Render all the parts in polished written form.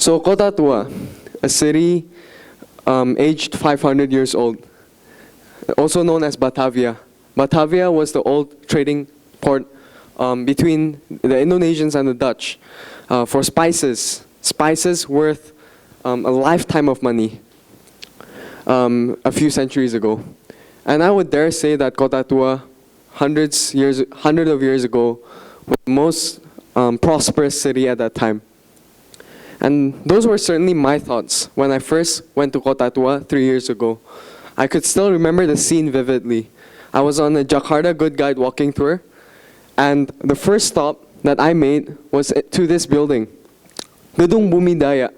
So Kota Tua, a city aged 500 years old, also known as Batavia. Batavia was the old trading port between the Indonesians and the Dutch for spices worth a lifetime of money a few centuries ago. And I would dare say that Kota Tua, hundreds of years ago, was the most prosperous city at that time. And those were certainly my thoughts when I first went to Kota Tua 3 years ago. I could still remember the scene vividly. I was on a Jakarta Good Guide walking tour, and the first stop that I made was to this building, Gedung Bumi Daya.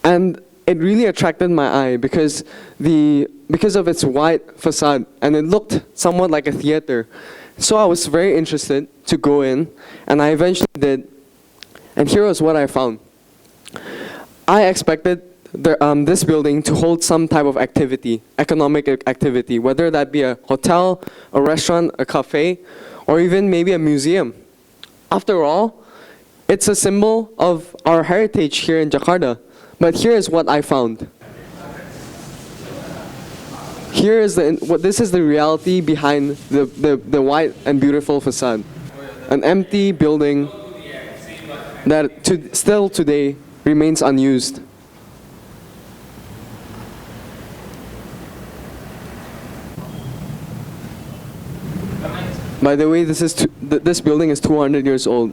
And it really attracted my eye because of its white facade, and it looked somewhat like a theater. So I was very interested to go in, and I eventually did. And here was what I found. I expected this building to hold some type of activity, economic activity, whether that be a hotel, a restaurant, a cafe, or even maybe a museum. After all, it's a symbol of our heritage here in Jakarta. But here is what I found. This is the reality behind the white and beautiful facade. An empty building that still today remains unused. By the way, this building is 200 years old.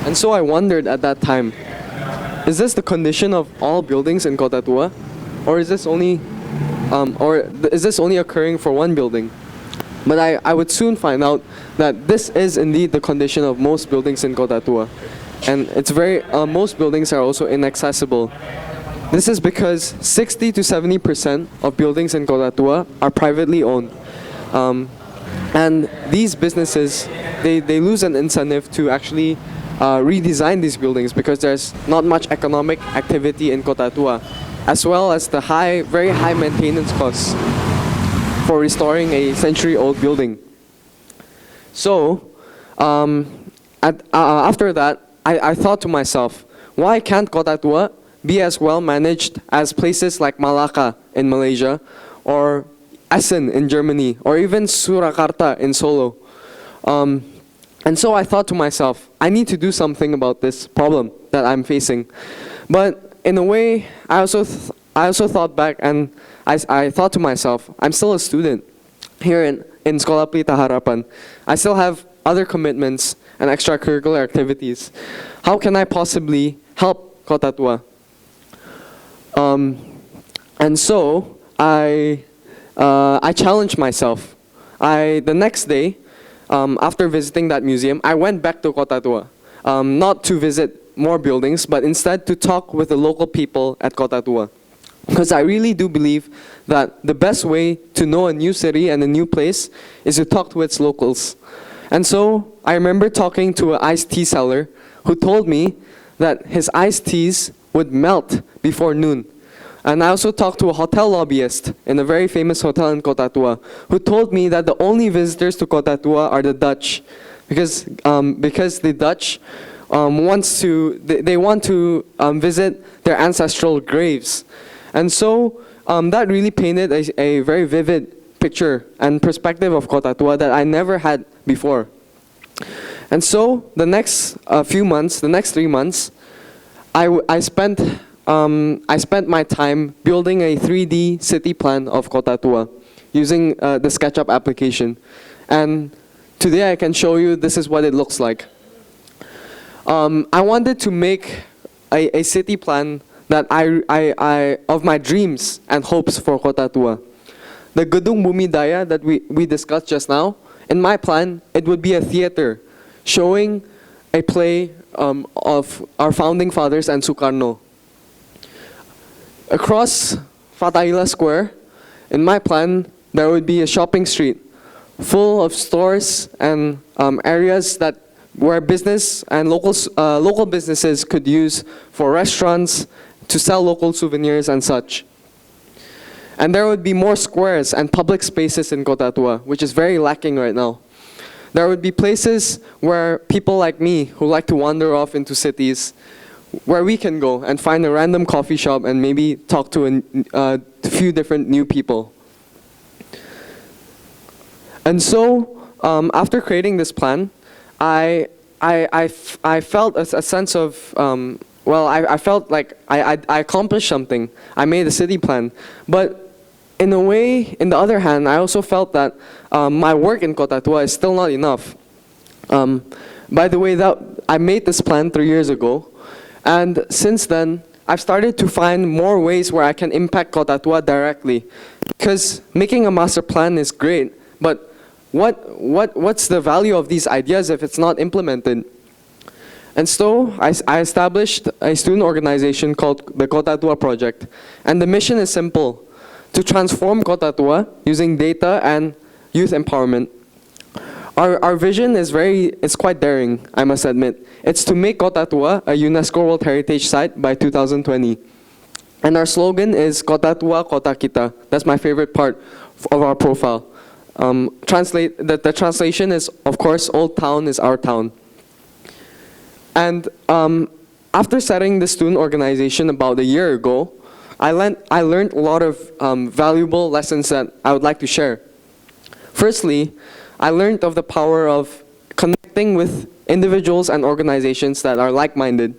And so I wondered at that time, is this the condition of all buildings in Kota Tua? Or is this only occurring for one building? But I would soon find out that this is indeed the condition of most buildings in Kota Tua. And most buildings are also inaccessible. This is because 60 to 70% of buildings in Kota Tua are privately owned. And these businesses, they lose an incentive to actually redesign these buildings because there's not much economic activity in Kota Tua, as well as the very high maintenance costs for restoring a century-old building. So, after that, I thought to myself, why can't Kota Tua be as well managed as places like Malacca in Malaysia, or Essen in Germany, or even Surakarta in Solo? And so I thought to myself, I need to do something about this problem that I'm facing. But in a way, I also thought back, and I thought to myself, I'm still a student here in Sekolah Pelita Harapan. I still have other commitments and extracurricular activities. How can I possibly help Kota Tua? And so I challenged myself. The next day, after visiting that museum, I went back to Kota Tua, not to visit more buildings, but instead to talk with the local people at Kota Tua. Because I really do believe that the best way to know a new city and a new place is to talk to its locals. And so I remember talking to an iced tea seller who told me that his iced teas would melt before noon. And I also talked to a hotel lobbyist in a very famous hotel in Kota Tua who told me that the only visitors to Kota Tua are the Dutch, because the Dutch want to visit their ancestral graves. And so that really painted a very vivid picture and perspective of Kota Tua that I never had before. And so the next few months, the next 3 months, I spent my time building a 3D city plan of Kota Tua using the SketchUp application. And today I can show you this is what it looks like. I wanted to make a city plan that of my dreams and hopes for Kota Tua. The Gedung Bumi Daya that we discussed just now, in my plan, it would be a theater showing a play of our founding fathers and Sukarno. Across Fatahillah Square, in my plan, there would be a shopping street full of stores and areas where business and local businesses could use for restaurants, to sell local souvenirs and such. And there would be more squares and public spaces in Kota Tua, which is very lacking right now. There would be places where people like me who like to wander off into cities, where we can go and find a random coffee shop and maybe talk to a few different new people. And so, after creating this plan, I felt a sense of, I felt like I accomplished something. I made a city plan. But in a way, in the other hand, I also felt that my work in Kota Tua is still not enough. By the way, I made this plan 3 years ago. And since then, I've started to find more ways where I can impact Kota Tua directly. Because making a master plan is great, but what's the value of these ideas if it's not implemented? And so I established a student organization called the Kota Tua Project. And the mission is simple: to transform Kota Tua using data and youth empowerment. Our vision is quite daring, I must admit. It's to make Kota Tua a UNESCO World Heritage Site by 2020. And our slogan is Kota Tua, Kota Kita. That's my favorite part of our profile. The translation is, of course, Old Town is our town. And after setting the student organization about a year ago, I learned a lot of valuable lessons that I would like to share. Firstly, I learned of the power of connecting with individuals and organizations that are like-minded.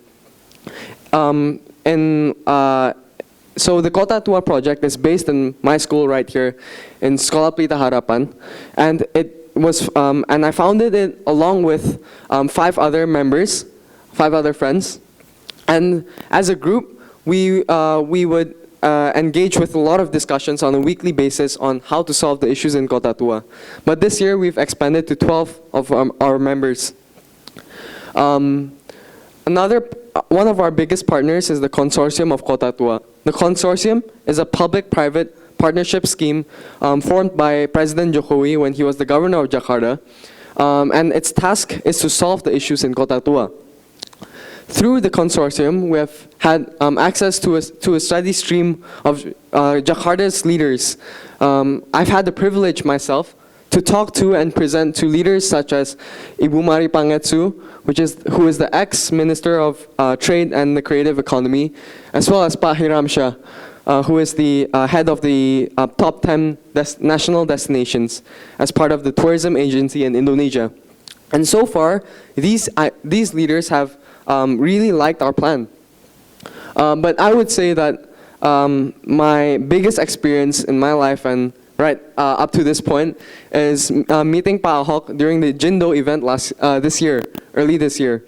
So the Kota Tua project is based in my school right here in Sekolah Pelita Harapan, and I founded it along with 5 other members, 5 other friends, and as a group we would engage with a lot of discussions on a weekly basis on how to solve the issues in Kota Tua. But this year we've expanded to 12 of our members. One of our biggest partners is the Consortium of Kota Tua. The Consortium is a public-private partnership scheme formed by President Jokowi when he was the governor of Jakarta. And its task is to solve the issues in Kota Tua. Through the consortium, we have had access to a steady stream of Jakarta's leaders. I've had the privilege myself to talk to and present to leaders such as Ibu Mari Pangetsu, who is the ex-Minister of Trade and the Creative Economy, as well as Pak Hiram Shah, who is the head of the top 10 national destinations as part of the tourism agency in Indonesia. And so far, these leaders have really liked our plan. But I would say that my biggest experience in my life and up to this point is meeting Pa Ahok during the Jindo event early this year.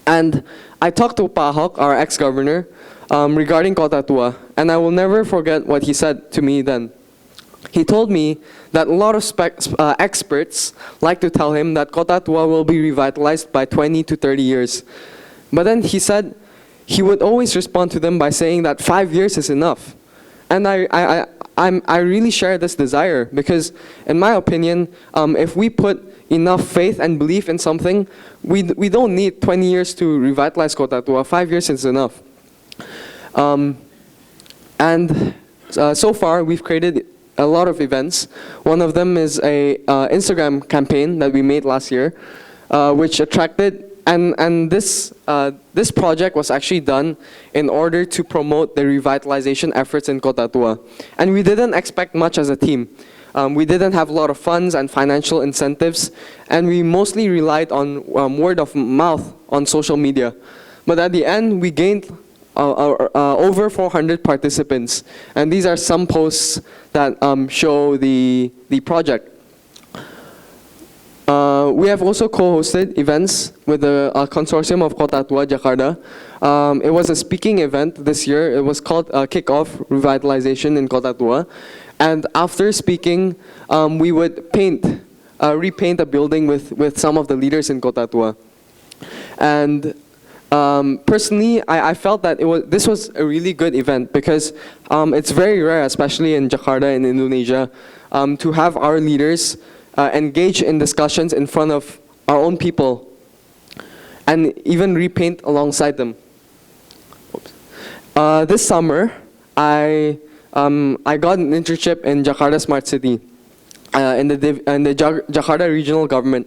And I talked to Pa Ahok, our ex-governor, regarding Kota Tua, and I will never forget what he said to me then. He told me that a lot of experts like to tell him that Kota Tua will be revitalized by 20 to 30 years. But then he said he would always respond to them by saying that 5 years is enough. And I really share this desire because, in my opinion, if we put enough faith and belief in something, we don't need 20 years to revitalize Kota Tua. 5 years is enough. So far, we've created a lot of events. One of them is a Instagram campaign that we made last year, which attracted. And this project was actually done in order to promote the revitalization efforts in Kota Tua. And we didn't expect much as a team. We didn't have a lot of funds and financial incentives, and we mostly relied on word of mouth on social media. But at the end, we gained over 400 participants. And these are some posts that show the project. We have also co-hosted events with the Consortium of Kota Tua, Jakarta. It was a speaking event this year. It was called Kick-Off Revitalization in Kota Tua. And after speaking, we would repaint a building with some of the leaders in Kota Tua. And personally, I felt that this was a really good event because it's very rare, especially in Jakarta in Indonesia, to have our leaders engage in discussions in front of our own people and even repaint alongside them. This summer, I got an internship in Jakarta Smart City. Jakarta regional government.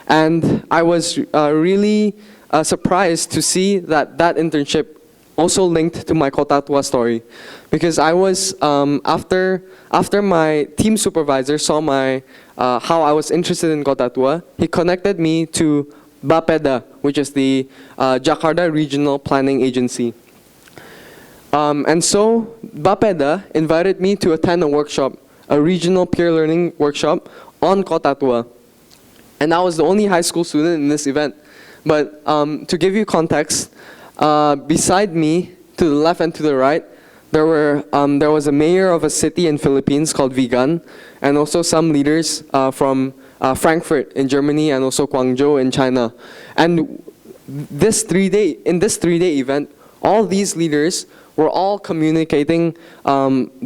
And I was really surprised to see that that internship also linked to my Kota Tua story, because I was after my team supervisor saw my how I was interested in Kota Tua, he connected me to Bapeda, which is the Jakarta Regional Planning Agency. And so Bapeda invited me to attend a workshop, a regional peer learning workshop on Kota Tua. And I was the only high school student in this event. But to give you context, beside me, to the left and to the right, there was a mayor of a city in Philippines called Vigan, and also some leaders from Frankfurt in Germany and also Guangzhou in China. And in this 3-day event, all these leaders were all communicating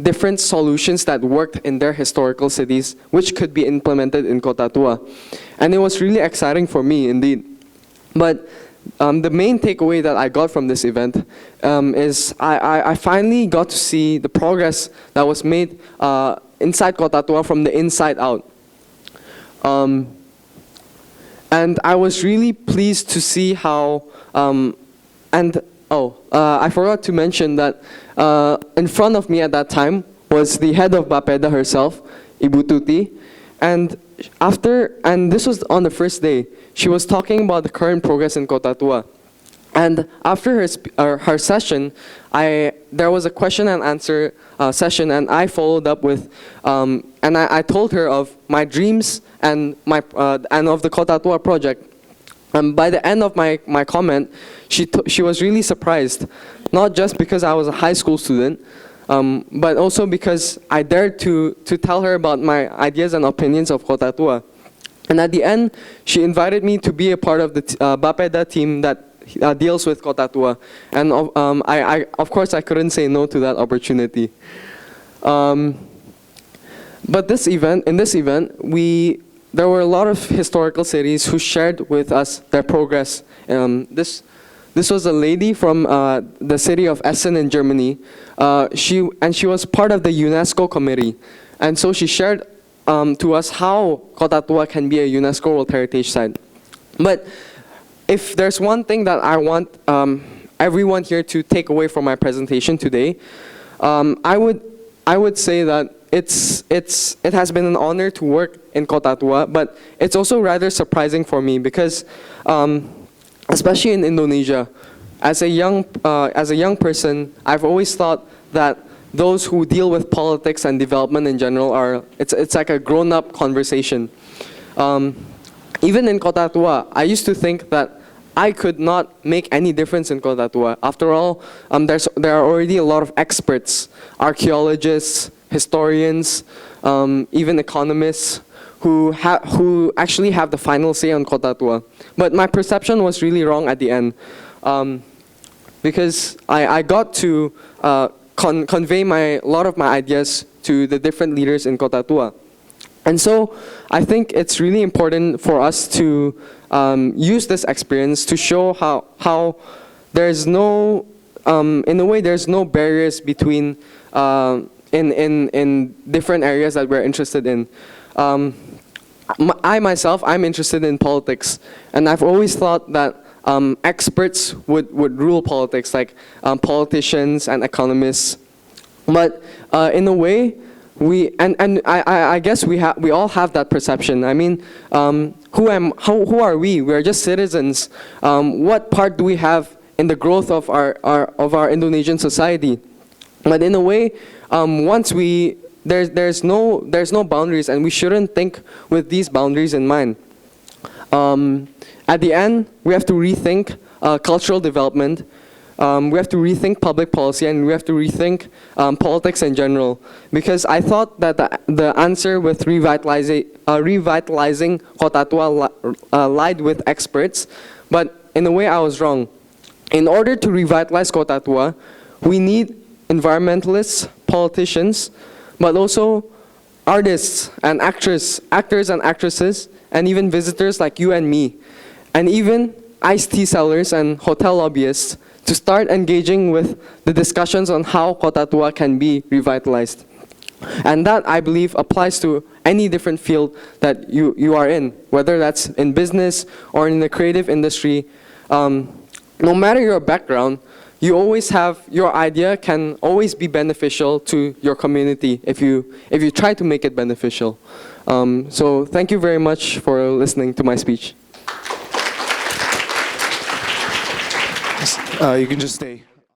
different solutions that worked in their historical cities, which could be implemented in Kota Tua. And it was really exciting for me indeed. But the main takeaway that I got from this event is I finally got to see the progress that was made inside Kota Tua from the inside out. And I was really pleased to see how, I forgot to mention that in front of me at that time was the head of Bapeda herself, Ibu Tuti, and this was on the first day. She was talking about the current progress in Kota Tua. And after her session, there was a question and answer session, and I followed up with, and I told her of my dreams and of the Kota Tua project. And by the end of my comment, she was really surprised, not just because I was a high school student, but also because I dared to tell her about my ideas and opinions of Kota Tua. And at the end, she invited me to be a part of the Bapeda team that deals with Kota Tua. And of course, I couldn't say no to that opportunity. But in this event, there were a lot of historical cities who shared with us their progress. This was a lady from the city of Essen in Germany. She was part of the UNESCO committee. And so she shared to us how Kota Tua can be a UNESCO World Heritage Site. But if there's one thing that I want everyone here to take away from my presentation today, I would say that it has been an honor to work in Kota Tua, but it's also rather surprising for me because, especially in Indonesia, as a young person, I've always thought that those who deal with politics and development in general it's like a grown-up conversation. Even in Kota Tua, I used to think that I could not make any difference in Kota Tua. After all, there are already a lot of experts, archaeologists, historians, even economists who actually have the final say on Kota Tua. But my perception was really wrong at the end, because I got to convey a lot of my ideas to the different leaders in Kota Tua. And so I think it's really important for us to use this experience to show how there's no, in a way, there's no barriers between in different areas that we're interested in. I myself, I'm interested in politics, and I've always thought that experts would rule politics, like politicians and economists. But in a way, I guess we all have that perception. I mean, who are we? We're just citizens. What part do we have in the growth of our Indonesian society? But in a way, there's no boundaries, and we shouldn't think with these boundaries in mind. At the end, we have to rethink cultural development. We have to rethink public policy, and we have to rethink politics in general. Because I thought that the answer with revitalizing Kota Tua lied with experts, but in a way I was wrong. In order to revitalize Kota Tua, we need environmentalists, politicians, but also artists and actors and actresses, and even visitors like you and me, and even iced tea sellers and hotel lobbyists to start engaging with the discussions on how Kota Tua can be revitalized. And that, I believe, applies to any different field that you are in, whether that's in business or in the creative industry. No matter your background, you always have, your idea can always be beneficial to your community if you try to make it beneficial. So thank you very much for listening to my speech. You can just stay.